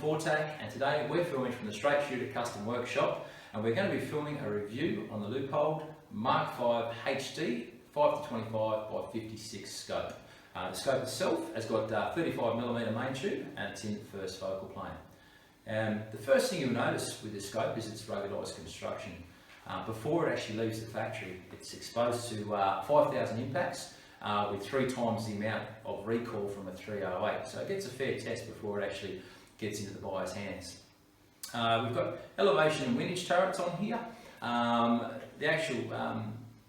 Foresight, and today we're filming from the Straight Shooter Custom Workshop, and we're going to be filming a review on the Leupold Mark 5HD 5-25x56 scope. The scope itself has got 35mm main tube and it's in first focal plane. The first thing you'll notice with this scope is its ruggedised construction. Before it actually leaves the factory, it's exposed to 5,000 impacts with 3 times the amount of recoil from a 308. So it gets a fair test before it actually gets into the buyer's hands. We've got elevation and windage turrets on here. The actual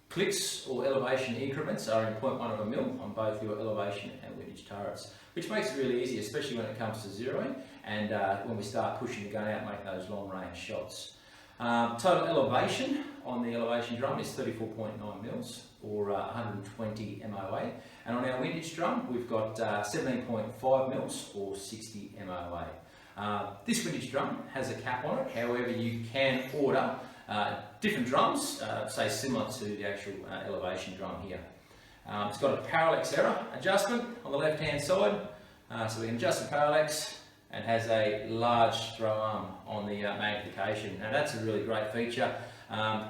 clicks or elevation increments are in 0.1 of a mil on both your elevation and windage turrets, which makes it really easy, especially when it comes to zeroing and when we start pushing the gun out, making those long range shots. Total elevation on the elevation drum is 34.9 mils or 120 MOA, and on our windage drum we've got 17.5 mils or 60 MOA. This windage drum has a cap on it, however you can order different drums, say similar to the actual elevation drum here. It's got a parallax error adjustment on the left hand side, so we can adjust the parallax, and has a large throw arm on the magnification. Now that's a really great feature,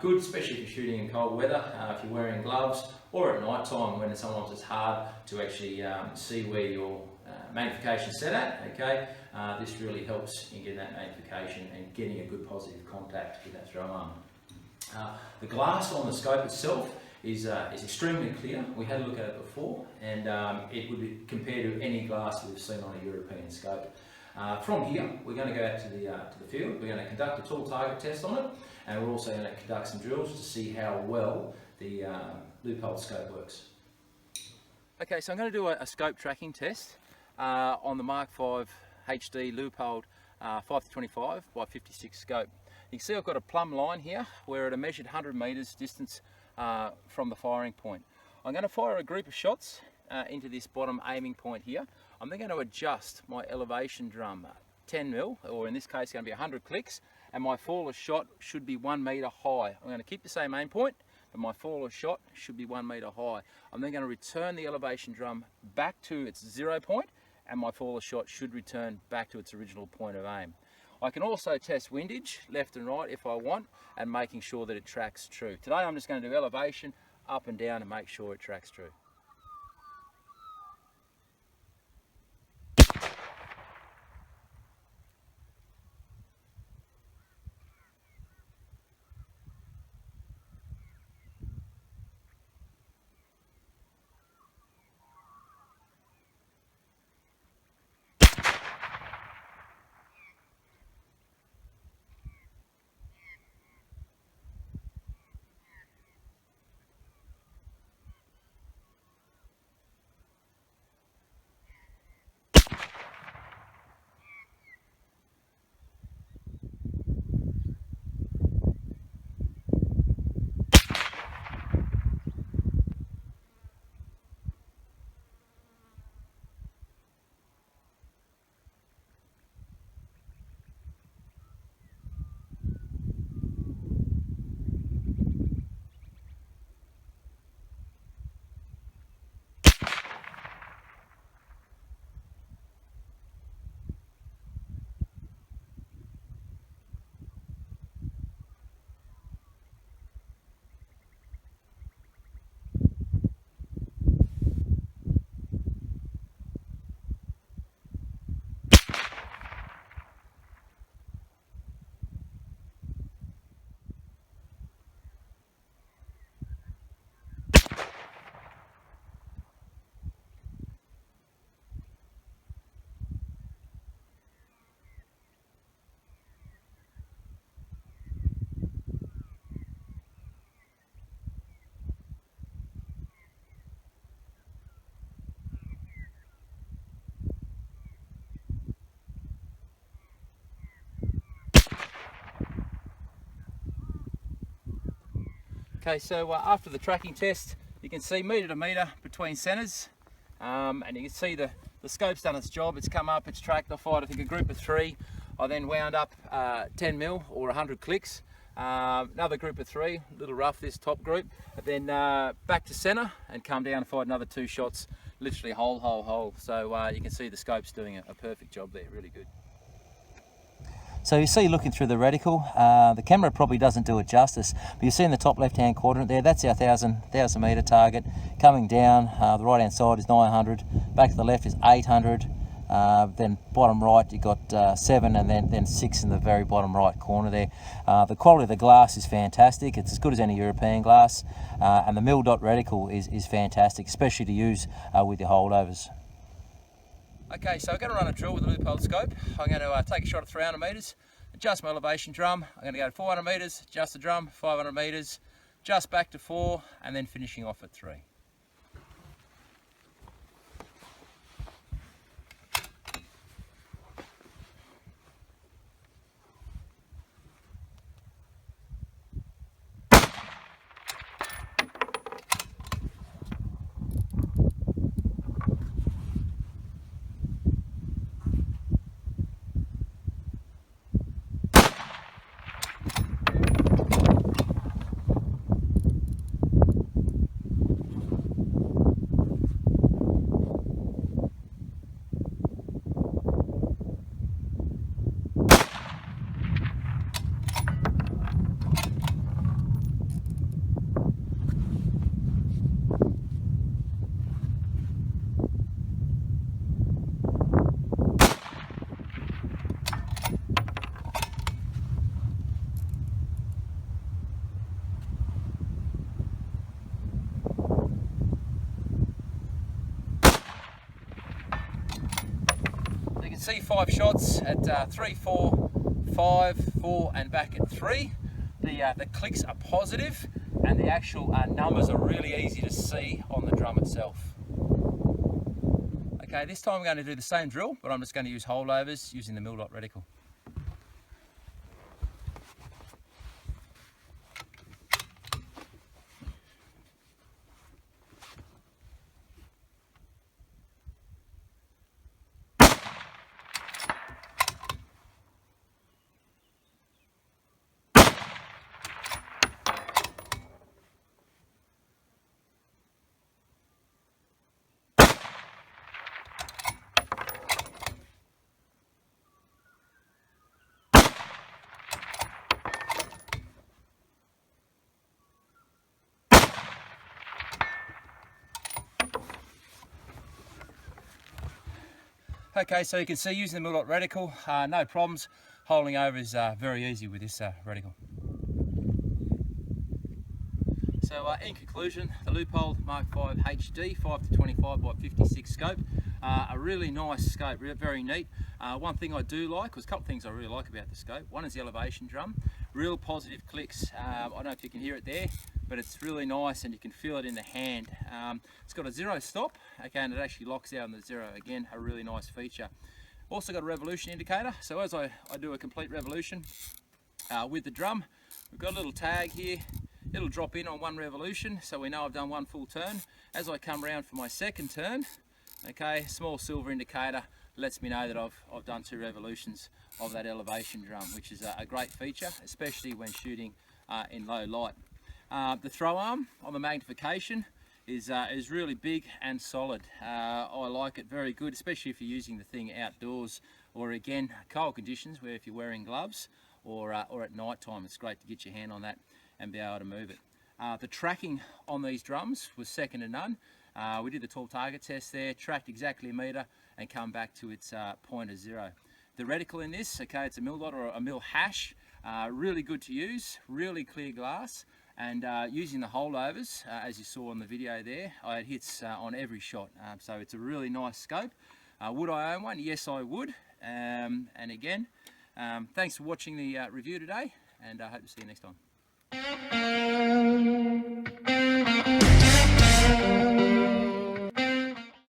good especially if you're shooting in cold weather, if you're wearing gloves, or at night time when sometimes it's hard to actually see where your magnification is set at. Okay, this really helps in getting that magnification and getting a good positive contact with that throw arm. The glass on the scope itself is extremely clear. We had a look at it before, and it would be compared to any glass we've seen on a European scope. From here, we're going to go out to the field. We're going to conduct a tool target test on it, and we're also going to conduct some drills to see how well the Leupold scope works. Okay, so I'm going to do a scope tracking test on the Mark 5 HD Leupold 5-25x56 scope. You can see I've got a plumb line here where at a measured 100 metres distance from the firing point. I'm going to fire a group of shots into this bottom aiming point here. I'm then going to adjust my elevation drum 10 mil, or in this case going to be 100 clicks, and my fall of shot should be 1 metre high. I'm going to keep the same aim point, but my fall of shot should be 1 metre high. I'm then going to return the elevation drum back to its 0 point, and my fall of shot should return back to its original point of aim. I can also test windage left and right if I want, and making sure that it tracks true. Today I'm just going to do elevation up and down and make sure it tracks true. Okay, so after the tracking test, you can see metre to metre between centres, and you can see the scope's done its job. It's come up, it's tracked. I fired I think a group of 3. I then wound up 10 mil or 100 clicks. Another group of 3, a little rough this top group, but then back to centre and come down and fired another 2 shots, literally hole. So you can see the scope's doing a perfect job there, really good. So you see, looking through the reticle, the camera probably doesn't do it justice, but you see in the top left-hand quadrant there, that's our 1,000 metre target. Coming down, the right-hand side is 900, back to the left is 800, then bottom right you got 7, and then 6 in the very bottom right corner there. The quality of the glass is fantastic. It's as good as any European glass, and the mil dot reticle is fantastic, especially to use with your holdovers. Okay, so I'm going to run a drill with the Leupold scope. I'm going to take a shot at 300 metres, adjust my elevation drum. I'm going to go to 400 metres, adjust the drum, 500 metres, just back to 4, and then finishing off at 3. See 5 shots at 3, 4, 5, 4 and back at 3. The clicks are positive and the actual numbers are really easy to see on the drum itself. Okay, this time I'm going to do the same drill, but I'm just going to use holdovers using the mil dot reticle. Okay, so you can see using the mil dot reticle, no problems. Holding over is very easy with this reticle. So in conclusion, the Leupold Mark 5 HD 5-25x56 scope, a really nice scope, very neat. One thing I do like, there's a couple of things I really like about the scope. One is the elevation drum, real positive clicks. I don't know if you can hear it there, but it's really nice and you can feel it in the hand. It's got a 0 stop, okay, and it actually locks out on the 0. Again, a really nice feature. Also got a revolution indicator, so as I do a complete revolution with the drum, we've got a little tag here. It'll drop in on 1 revolution, so we know I've done 1 full turn. As I come around for my second turn, okay, small silver indicator lets me know that I've done 2 revolutions of that elevation drum, which is a great feature, especially when shooting in low light. The throw arm on the magnification is really big and solid. I like it, very good, especially if you're using the thing outdoors or again cold conditions where if you're wearing gloves or at night time, it's great to get your hand on that and be able to move it. The tracking on these drums was second to none. We did the 12 target test there, tracked exactly a metre and come back to its point of 0. The reticle in this, okay, it's a mil dot or a mil hash, really good to use, really clear glass. And using the holdovers, as you saw on the video there, I had hits on every shot. So it's a really nice scope. Would I own one? Yes, I would. And again, thanks for watching the review today, and I hope to see you next time.